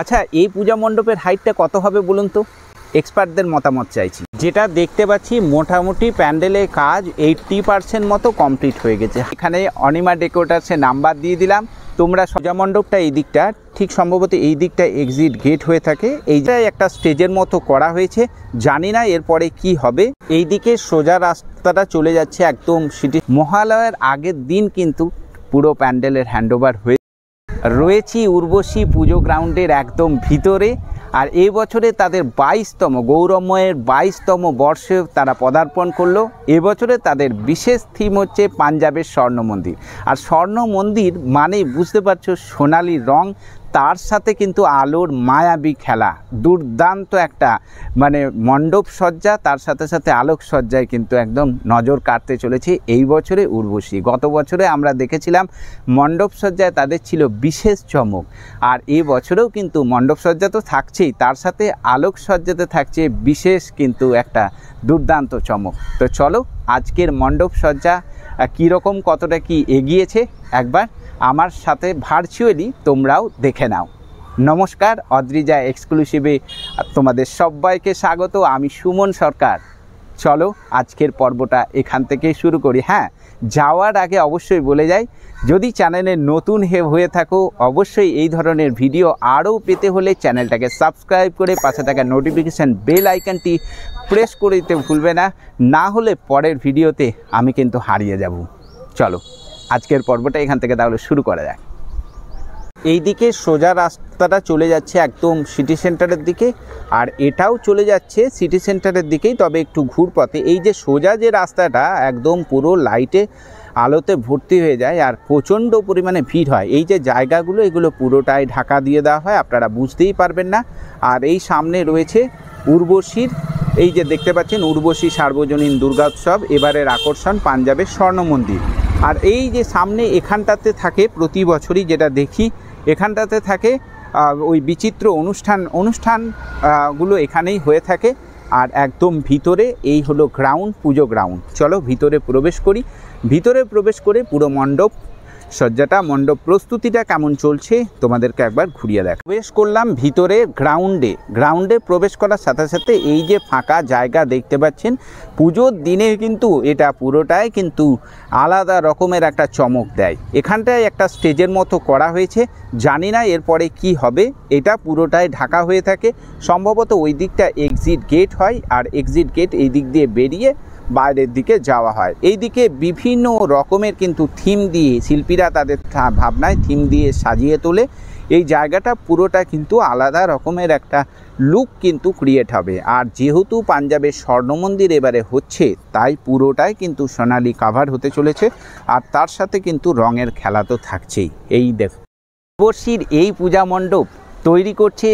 আচ্ছা, এই পূজা মণ্ডপের হাইটটা কত হবে বলুন তো? এক্সপার্টদের মতামত চাইছি। যেটা দেখতে পাচ্ছি মোটামুটি প্যান্ডেলের কাজ 80% মতো কমপ্লিট হয়ে গেছে। এখানে অনিমা ডেকোরেটার্সের নাম্বার দিয়ে দিলাম। তোমরা পূজা মণ্ডপটা এই দিকটা ঠিক সম্ভবত এই দিকটা এক্সিট গেট হয়ে থাকে। এইটাই একটা স্টেজের মতো করা হয়েছে, জানি না এরপরে কি হবে। এই দিকে সোজা রাস্তাটা চলে যাচ্ছে একদম সিটি। মহালয়ার আগের দিন কিন্তু পুরো প্যান্ডেলের হ্যান্ডওভার হয়ে রয়েছি উর্বশী পুজো গ্রাউন্ডের একদম ভিতরে। আর এই বছরে তাদের 22তম গৌরবময়ের 22তম বর্ষে তারা পদার্পণ করলো। এবছরে তাদের বিশেষ থিম হচ্ছে পাঞ্জাবের স্বর্ণ মন্দির। আর স্বর্ণ মন্দির মানে বুঝতে পারছো সোনালি রং, তার সাথে কিন্তু আলোর মায়াবী খেলা, দুর্দান্ত একটা মানে মণ্ডপ সজ্জা, তার সাথে সাথে আলোক সজ্জায় কিন্তু একদম নজর কাটতে চলেছে এই বছরে উর্বশী। গত বছরে আমরা দেখেছিলাম মণ্ডপ সজ্জায় তাদের ছিল বিশেষ চমক, আর এই বছরেও কিন্তু মণ্ডপ সজ্জা তো থাকছেই, তার সাথে আলোক সজ্জাতে থাকছে বিশেষ কিন্তু একটা দুর্দান্ত চমক। তো চলো আজকের মণ্ডপ সজ্জা কীরকম কতটা কি এগিয়েছে একবার আমার সাথে ভার্চুয়ালি তোমরাও দেখে নাও। নমস্কার, অদ্রিজা এক্সক্লুসিভে তোমাদের সবাইকে স্বাগত। আমি সুমন সরকার। চলো আজকের পর্বটা এখান থেকেই শুরু করি। হ্যাঁ, যাওয়ার আগে অবশ্যই বলে যাই, যদি চ্যানেলে নতুন হয়ে থাকো অবশ্যই এই ধরনের ভিডিও আরও পেতে হলে চ্যানেলটাকে সাবস্ক্রাইব করে পাশে থাকা নোটিফিকেশান বেল আইকনটি প্রেস করে দিতে ভুলবে না, না হলে পরের ভিডিওতে আমি কিন্তু হারিয়ে যাব। চলো আজকের পর্বটা এখান থেকে তাহলে শুরু করা যাক। এই দিকে সোজা রাস্তাটা চলে যাচ্ছে একদম সিটি সেন্টারের দিকে, আর এটাও চলে যাচ্ছে সিটি সেন্টারের দিকেই, তবে একটু ঘুরপথে। এই যে সোজা যে রাস্তাটা একদম পুরো লাইটে আলোতে ভর্তি হয়ে যায় আর প্রচণ্ড পরিমাণে ভিড় হয়। এই যে জায়গাগুলো এগুলো পুরোটাই ঢাকা দিয়ে দেওয়া হয়, আপনারা বুঝতেই পারবেন না। আর এই সামনে রয়েছে উর্বশীর, এই যে দেখতে পাচ্ছেন উর্বশী সার্বজনীন দুর্গা উৎসব এবারের আকর্ষণ পাঞ্জাবের স্বর্ণ মন্দির। আর এই যে সামনে এখানটাতে থাকে প্রতি বছরই যেটা দেখি, এখানটাতে থাকে ওই বিচিত্র অনুষ্ঠানগুলো এখানেই হয়ে থাকে। আর একদম ভিতরে এই হলো গ্রাউন্ড, পুজো গ্রাউন্ড। চলো ভিতরে প্রবেশ করি। ভিতরে প্রবেশ করে পুরো মণ্ডপ সজ্জাটা, মণ্ডপ প্রস্তুতিটা কেমন চলছে তোমাদেরকে একবার ঘুরিয়ে দেখ। প্রবেশ করলাম ভিতরে গ্রাউন্ডে প্রবেশ করার সাথে সাথে এই যে ফাঁকা জায়গা দেখতে পাচ্ছেন, পুজোর দিনে কিন্তু এটা পুরোটাই কিন্তু আলাদা রকমের একটা চমক দেয়। এখানটায় একটা স্টেজের মতো করা হয়েছে, জানি না এরপরে কি হবে। এটা পুরোটাই ঢাকা হয়ে থাকে, সম্ভবত ওই দিকটা এক্সিট গেট হয়, আর এক্সিট গেট এই দিক দিয়ে বেরিয়ে বাইরের দিকে যাওয়া হয়। এই দিকে বিভিন্ন রকমের কিন্তু থিম দিয়ে শিল্পীরা তাদের ভাবনায় থিম দিয়ে সাজিয়ে তোলে। এই জায়গাটা পুরোটা কিন্তু আলাদা রকমের একটা লুক কিন্তু ক্রিয়েট হবে। আর যেহেতু পাঞ্জাবের স্বর্ণ মন্দির এবারে হচ্ছে, তাই পুরোটাই কিন্তু সোনালি কাভার হতে চলেছে। আর তার সাথে কিন্তু রঙের খেলা তো থাকছেই। এই দেখো উর্বশীর এই পূজা মণ্ডপ তৈরি করছে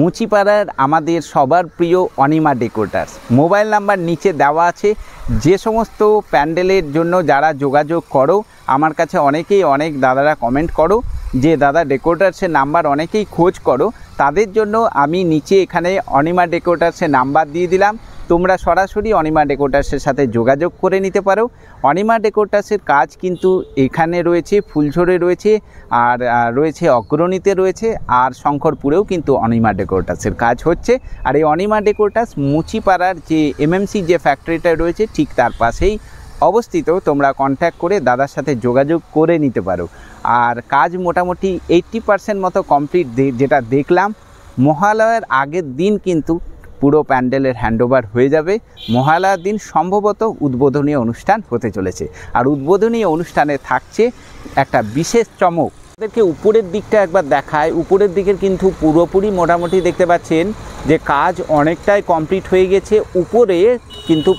মুচিপাড়ার আমাদের সবার প্রিয় অনিমা ডেকোরেটার্স। মোবাইল নাম্বার নিচে দেওয়া আছে। যে সমস্ত প্যান্ডেলের জন্য যারা যোগাযোগ করো, আমার কাছে অনেক দাদারা কমেন্ট করো যে দাদা ডেকোরেটার্সের নাম্বার অনেকেই খোঁজ করো, তাদের জন্য আমি নিচে এখানে অনিমা ডেকোরেটার্সের নাম্বার দিয়ে দিলাম। তোমরা সরাসরি অনিমা ডেকোরেটার্সের সাথে যোগাযোগ করে নিতে পারো। অনিমা ডেকোরেটার্সের কাজ কিন্তু এখানে রয়েছে, ফুলঝোরে রয়েছে, আর রয়েছে অগ্রণীতে রয়েছে, আর শঙ্করপুরেও কিন্তু অনিমা ডেকোরেটার্সের কাজ হচ্ছে। আর এই অনিমা ডেকোরেটার্স মুচিপাড়ার যে এমএমসি যে ফ্যাক্টরিটা রয়েছে ঠিক তার পাশেই অবস্থিত। তোমরা কন্ট্যাক্ট করে দাদার সাথে যোগাযোগ করে নিতে পারো। আর কাজ মোটামুটি 80% মতো কমপ্লিট যেটা দেখলাম। মহালয়ার আগের দিন কিন্তু পুরো প্যান্ডেলের হ্যান্ডওভার হয়ে যাবে। মহালয়ার দিন সম্ভবত উদ্বোধনী অনুষ্ঠান হতে চলেছে, আর উদ্বোধনী অনুষ্ঠানে থাকছে একটা বিশেষ চমক। আপনাদেরকে উপরের দিকটা একবার দেখায়। উপরের দিকের কিন্তু পুরোপুরি মোটামুটি দেখতে পাচ্ছেন যে কাজ অনেকটাই কমপ্লিট হয়ে গেছে। উপরে কিন্তু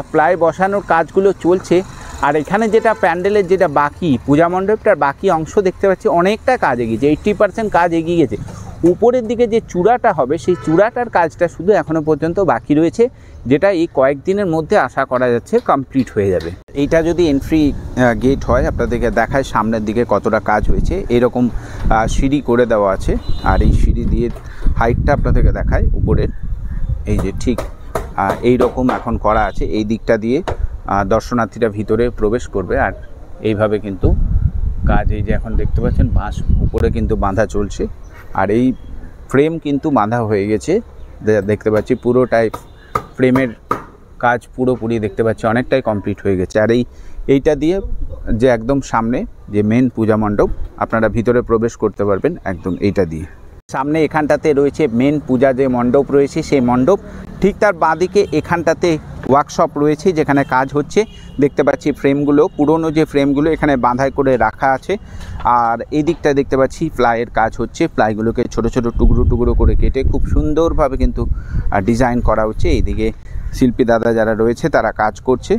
প্লাই বসানোর কাজগুলো চলছে। আর এখানে যেটা প্যান্ডেলের যেটা বাকি পূজা মণ্ডপটার বাকি অংশ দেখতে পাচ্ছি অনেকটা কাজ এগিয়েছে, 80% কাজ এগিয়ে গেছে। উপরের দিকে যে চূড়াটা হবে সেই চূড়াটার কাজটা শুধু এখনও পর্যন্ত বাকি রয়েছে, যেটা এই কয়েকদিনের মধ্যে আশা করা যাচ্ছে কমপ্লিট হয়ে যাবে। এইটা যদি এন্ট্রি গেট হয়, আপনাদেরকে দেখায় সামনের দিকে কতটা কাজ হয়েছে। এরকম সিঁড়ি করে দেওয়া আছে, আর এই সিঁড়ি দিয়ে হাইটটা আপনাদেরকে দেখায় উপরের, এই যে ঠিক এই রকম এখন করা আছে। এই দিকটা দিয়ে দর্শনার্থীরা ভিতরে প্রবেশ করবে। আর এইভাবে কিন্তু কাজ, এই যে এখন দেখতে পাচ্ছেন বাঁশ উপরে কিন্তু বাঁধা চলছে। আর এই ফ্রেম কিন্তু বাঁধা হয়ে গেছে, দেখতে পাচ্ছি পুরোটাই ফ্রেমের কাজ পুরোপুরি দেখতে পাচ্ছি অনেকটাই কমপ্লিট হয়ে গেছে। আর এইটা দিয়ে যে একদম সামনে যে মেন পূজা মণ্ডপ আপনারা ভিতরে প্রবেশ করতে পারবেন একদম এইটা দিয়ে। সামনে এখানটাতে রয়েছে মেন পূজা যে মণ্ডপ রয়েছে সেই মণ্ডপ, ঠিক তার বাঁদিকে এখানটাতে ওয়ার্কশপ রয়েছে যেখানে কাজ হচ্ছে। দেখতে পাচ্ছি ফ্রেমগুলো, পুরনো যে ফ্রেমগুলো এখানে বাঁধাই করে রাখা আছে। আর এই দিকটা দেখতে পাচ্ছি প্লাইয়ের কাজ হচ্ছে, প্লাইগুলোকে ছোট ছোট টুকরো টুকরো করে কেটে খুব সুন্দরভাবে কিন্তু ডিজাইন করা হচ্ছে। এইদিকে শিল্পী দাদা যারা রয়েছে তারা কাজ করছে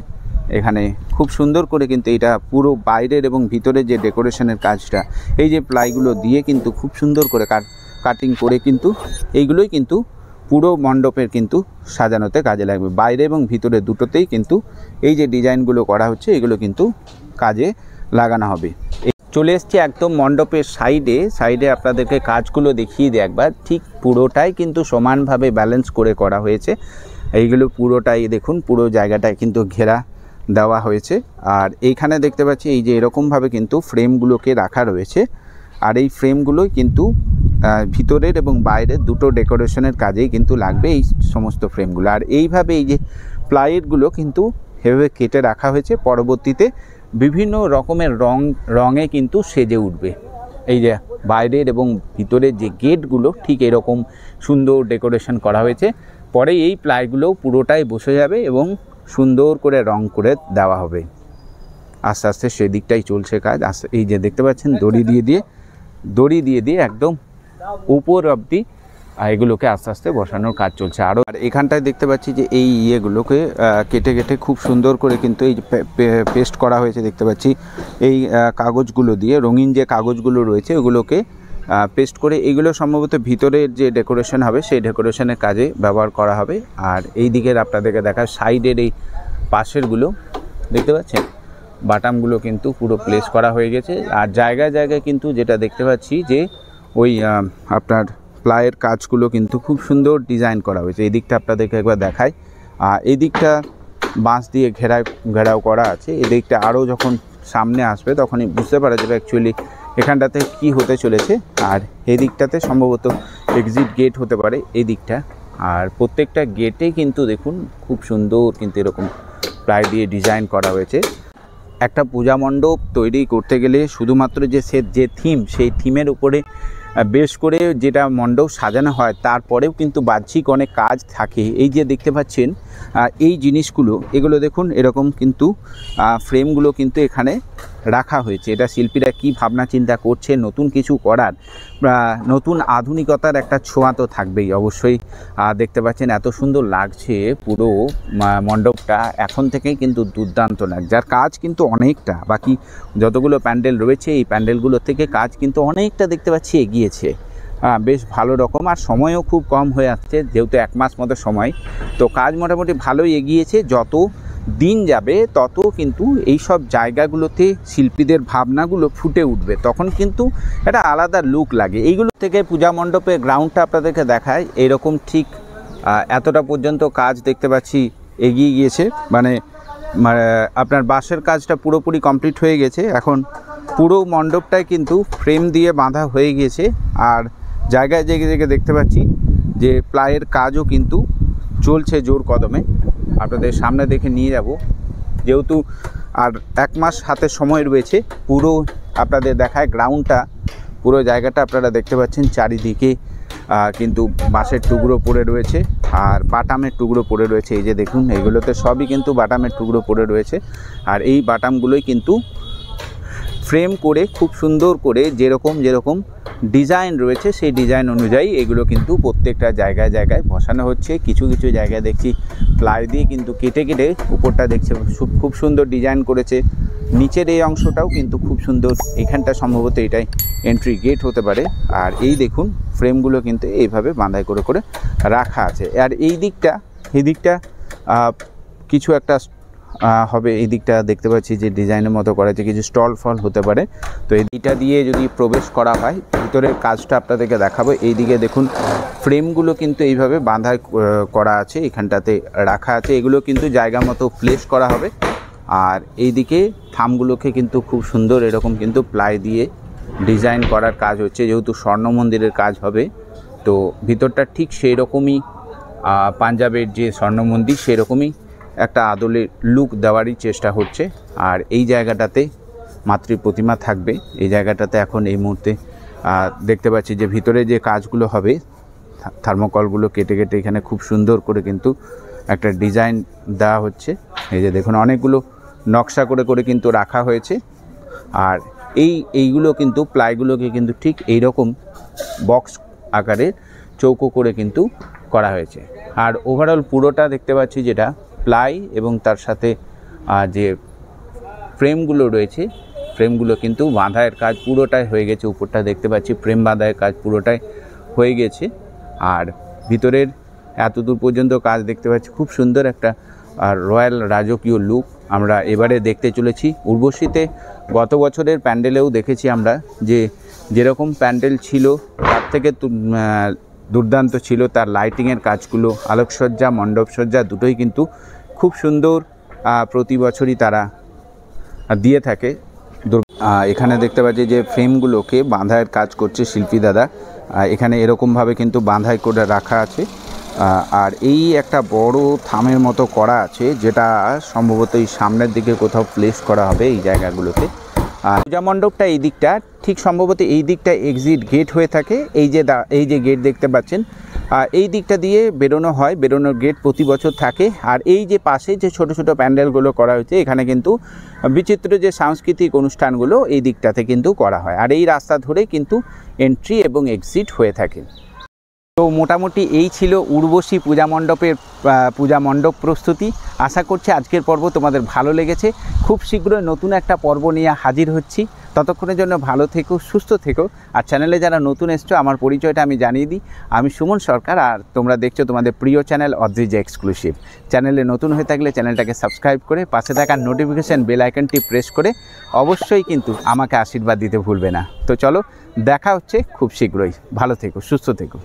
এখানে খুব সুন্দর করে, কিন্তু এটা পুরো বাইরের এবং ভিতরের যে ডেকোরেশনের কাজটা এই যে প্লাইগুলো দিয়ে কিন্তু খুব সুন্দর করে কাটিং করে কিন্তু এইগুলোই কিন্তু পুরো মণ্ডপের কিন্তু সাজানোতে কাজে লাগবে। বাইরে এবং ভিতরে দুটোতেই কিন্তু এই যে ডিজাইনগুলো করা হচ্ছে এগুলো কিন্তু কাজে লাগানো হবে। চলে এসছে একদম মণ্ডপের সাইডে আপনাদেরকে কাজগুলো দেখিয়ে দিই একবার। ঠিক পুরোটাই কিন্তু সমানভাবে ব্যালেন্স করে করা হয়েছে। এইগুলো পুরোটাই দেখুন, পুরো জায়গাটায় কিন্তু ঘেরা দেওয়া হয়েছে। আর এইখানে দেখতে পাচ্ছি এই যে এরকমভাবে কিন্তু ফ্রেমগুলোকে রাখা রয়েছে। আর এই ফ্রেমগুলোই কিন্তু ভিতরের এবং বাইরের দুটো ডেকোরেশনের কাজেই কিন্তু লাগবে এই সমস্ত ফ্রেমগুলো। আর এইভাবে এই যে প্লাইগুলো কিন্তু এভাবে কেটে রাখা হয়েছে, পরবর্তীতে বিভিন্ন রকমের রঙে কিন্তু সেজে উঠবে। এই যে বাইরের এবং ভিতরের যে গেটগুলো ঠিক এরকম সুন্দর ডেকোরেশন করা হয়েছে। পরে এই প্লাইগুলো পুরোটাই বসে যাবে এবং সুন্দর করে রং করে দেওয়া হবে। আস্তে আস্তে সেদিকটাই চলছে কাজ। এই যে দেখতে পাচ্ছেন দড়ি দিয়ে দিয়ে একদম উপর অবধি এগুলোকে আস্তে আস্তে বসানোর কাজ চলছে। আর এখানটায় দেখতে পাচ্ছি যে এই ইয়েগুলোকে কেটে কেটে খুব সুন্দর করে কিন্তু এই পেস্ট করা হয়েছে। দেখতে পাচ্ছি এই কাগজগুলো দিয়ে, রঙিন যে কাগজগুলো রয়েছে ওগুলোকে পেস্ট করে এগুলো সম্ভবত ভিতরের যে ডেকোরেশন হবে সেই ডেকোরেশনের কাজে ব্যবহার করা হবে। আর এই দিকের আপনাদেরকে দেখা সাইডের এই পাশেরগুলো দেখতে পাচ্ছেন বাটামগুলো কিন্তু পুরো প্লেস করা হয়ে গেছে। আর জায়গায় জায়গায় কিন্তু যেটা দেখতে পাচ্ছি যে ওই আপনার প্লাইয়ের কাজগুলো কিন্তু খুব সুন্দর ডিজাইন করা হয়েছে। এই দিকটা আপনাদেরকে একবার দেখাই। এই দিকটা বাঁশ দিয়ে ঘেরাও করা আছে। এই দিকটা আরও যখন সামনে আসবে তখনই বুঝতে পারা যাবে অ্যাকচুয়ালি এখানটাতে কি হতে চলেছে। আর এই দিকটাতে সম্ভবত এক্সিট গেট হতে পারে এই দিকটা। আর প্রত্যেকটা গেটেই কিন্তু দেখুন খুব সুন্দর কিন্তু এরকম প্লাই দিয়ে ডিজাইন করা হয়েছে। একটা পূজা মণ্ডপ তৈরি করতে গেলে শুধুমাত্র যে থিম সেই থিমের উপরে বেশ করে যেটা মণ্ডপ সাজানো হয় তারপরেও কিন্তু বাহ্যিক অনেক কাজ থাকে। এই যে দেখতে পাচ্ছেন এই জিনিসগুলো, এগুলো দেখুন এরকম কিন্তু ফ্রেমগুলো কিন্তু এখানে রাখা হয়েছে। এটা শিল্পীরা কি ভাবনা চিন্তা করছে নতুন কিছু করার, নতুন আধুনিকতার একটা ছোঁয়া তো থাকবেই অবশ্যই। দেখতে পাচ্ছেন এত সুন্দর লাগছে পুরো মণ্ডপটা, এখন থেকেই কিন্তু দুর্দান্ত লাগছে। যার কাজ কিন্তু অনেকটা, বাকি যতগুলো প্যান্ডেল রয়েছে এই প্যান্ডেলগুলোর থেকে কাজ কিন্তু অনেকটা দেখতে পাচ্ছি এগিয়েছে বেশ ভালো রকম। আর সময়ও খুব কম হয়ে আসছে, যেহেতু 1 মাস মতো সময়, তো কাজ মোটামুটি ভালোই এগিয়েছে। যত দিন যাবে তত কিন্তু এই সব জায়গাগুলোতে শিল্পীদের ভাবনাগুলো ফুটে উঠবে, তখন কিন্তু একটা আলাদা লুক লাগে। এইগুলো থেকে পূজা মণ্ডপের গ্রাউন্ডটা আপনাদেরকে দেখায়, এরকম ঠিক এতটা পর্যন্ত কাজ দেখতে পাচ্ছি এগিয়ে গিয়েছে। মানে আপনার বাঁশের কাজটা পুরোপুরি কমপ্লিট হয়ে গেছে। এখন পুরো মণ্ডপটাই কিন্তু ফ্রেম দিয়ে বাঁধা হয়ে গিয়েছে। আর জায়গায় জায়গায় দেখতে পাচ্ছি যে প্লাইয়ের কাজও কিন্তু চলছে জোর কদমে। আপনাদের সামনে দেখে নিয়ে যাব, যেহেতু আর 1 মাস হাতে সময় রয়েছে। পুরো আপনাদের দেখায় গ্রাউন্ডটা, পুরো জায়গাটা আপনারা দেখতে পাচ্ছেন চারিদিকে কিন্তু বাঁশের টুকরো পড়ে রয়েছে আর বাটামের টুকরো পড়ে রয়েছে। এই যে দেখুন এগুলোতে সবই কিন্তু বাটামের টুকরো পড়ে রয়েছে। আর এই বাটামগুলোই কিন্তু ফ্রেম করে খুব সুন্দর করে যেরকম ডিজাইন রয়েছে সেই ডিজাইন অনুযায়ী এগুলো কিন্তু প্রত্যেকটা জায়গায় জায়গায় বসানো হচ্ছে। কিছু কিছু জায়গায় দেখছি প্লাই দিয়ে কিন্তু কেটে কেটে উপরটা দেখছে খুব সুন্দর ডিজাইন করেছে। নিচের এই অংশটাও কিন্তু খুব সুন্দর, এখানটা সম্ভবত এটাই এন্ট্রি গেট হতে পারে। আর এই দেখুন ফ্রেমগুলো কিন্তু এইভাবে বাঁধাই করে করে রাখা আছে। আর এই দিকটা কিছু একটা হবে। এই দিকটা দেখতে পাচ্ছি যে ডিজাইনের মতো করা আছে, কিছু স্টল ফল হতে পারে। তো এইটা দিয়ে যদি প্রবেশ করা হয় ভিতরের কাজটা আপনাদেরকে দেখাবো। এই দিকে দেখুন ফ্রেমগুলো কিন্তু এইভাবে বাঁধাই করা আছে, এখানটাতে রাখা আছে। এগুলো কিন্তু জায়গা মতো প্লেস করা হবে। আর এই দিকে থামগুলোকে কিন্তু খুব সুন্দর এরকম কিন্তু প্লাই দিয়ে ডিজাইন করার কাজ হচ্ছে, যেহেতু স্বর্ণ মন্দিরের কাজ হবে তো ভিতরটা ঠিক সেই রকমই পাঞ্জাবের যে স্বর্ণ মন্দির সেরকমই একটা আদলের লুক দেওয়ারই চেষ্টা হচ্ছে। আর এই জায়গাটাতে মাতৃ প্রতিমা থাকবে। এই জায়গাটাতে এখন এই মুহূর্তে দেখতে পাচ্ছি যে ভিতরে যে কাজগুলো হবে, থার্মোকলগুলো কেটে কেটে এখানে খুব সুন্দর করে কিন্তু একটা ডিজাইন দেওয়া হচ্ছে। এই যে দেখুন অনেকগুলো নকশা করে করে কিন্তু রাখা হয়েছে। আর এইগুলো কিন্তু প্লাইগুলোকে কিন্তু ঠিক এই রকম বক্স আকারের চৌকো করে কিন্তু করা হয়েছে। আর ওভারঅল পুরোটা দেখতে পাচ্ছি যেটা প্লাই এবং তার সাথে যে ফ্রেমগুলো রয়েছে, ফ্রেমগুলো কিন্তু বাঁধাইয়ের কাজ পুরোটাই হয়ে গেছে। উপরটা দেখতে পাচ্ছি ফ্রেম বাঁধাইয়ের কাজ পুরোটাই হয়ে গেছে। আর ভিতরের এতদূর পর্যন্ত কাজ দেখতে পাচ্ছি, খুব সুন্দর একটা রয়্যাল রাজকীয় লুক আমরা এবারে দেখতে চলেছি। উর্বশীতে গত বছরের প্যান্ডেলেও দেখেছি আমরা যে যেরকম প্যান্ডেল ছিল তার থেকে দুর্দান্ত ছিল তার লাইটিংয়ের কাজগুলো, আলোকসজ্জা, মণ্ডপসজ্জা দুটোই কিন্তু খুব সুন্দর প্রতি বছরই তারা দিয়ে থাকে। এখানে দেখতে পাচ্ছি যে ফ্রেমগুলোকে বাঁধাইয়ের কাজ করছে শিল্পী দাদা। এখানে এরকমভাবে কিন্তু বাঁধাই করে রাখা আছে। আর এই একটা বড় থামের মতো করা আছে, যেটা সম্ভবত এই সামনের দিকে কোথাও প্লেস করা হবে এই জায়গাগুলোতে। পূজা মণ্ডপটা এই দিকটা, ঠিক সম্ভবত এই দিকটা এক্সিট গেট হয়ে থাকে। এই যে গেট দেখতে পাচ্ছেন, এই দিকটা দিয়ে বেরোনো হয়, বেরোনোর গেট প্রতি বছর থাকে। আর এই যে পাশে যে ছোট ছোট প্যান্ডেলগুলো করা হয়েছে, এখানে কিন্তু বিচিত্র যে সাংস্কৃতিক অনুষ্ঠানগুলো এই দিকটাতে কিন্তু করা হয়। আর এই রাস্তা ধরে কিন্তু এন্ট্রি এবং এক্সিট হয়ে থাকে। তো মোটামুটি এই ছিল উর্বশী পূজা মণ্ডপ প্রস্তুতি। আশা করছি আজকের পর্ব তোমাদের ভালো লেগেছে। খুব শীঘ্রই নতুন একটা পর্ব নিয়ে হাজির হচ্ছি। ততক্ষণের জন্য ভালো থেকো, সুস্থ থেকো। আর চ্যানেলে যারা নতুন এসছো, আমার পরিচয়টা আমি জানিয়ে দিই, আমি সুমন সরকার। আর তোমরা দেখছো তোমাদের প্রিয় চ্যানেল অদ্রিজ এক্সক্লুসিভ। চ্যানেলে নতুন হয়ে থাকলে চ্যানেলটাকে সাবস্ক্রাইব করে পাশে থাকা নোটিফিকেশান বেল আইকনটি প্রেস করে অবশ্যই কিন্তু আমাকে আশীর্বাদ দিতে ভুলবে না। তো চলো, দেখা হচ্ছে খুব শীঘ্রই। ভালো থেকো, সুস্থ থেকো।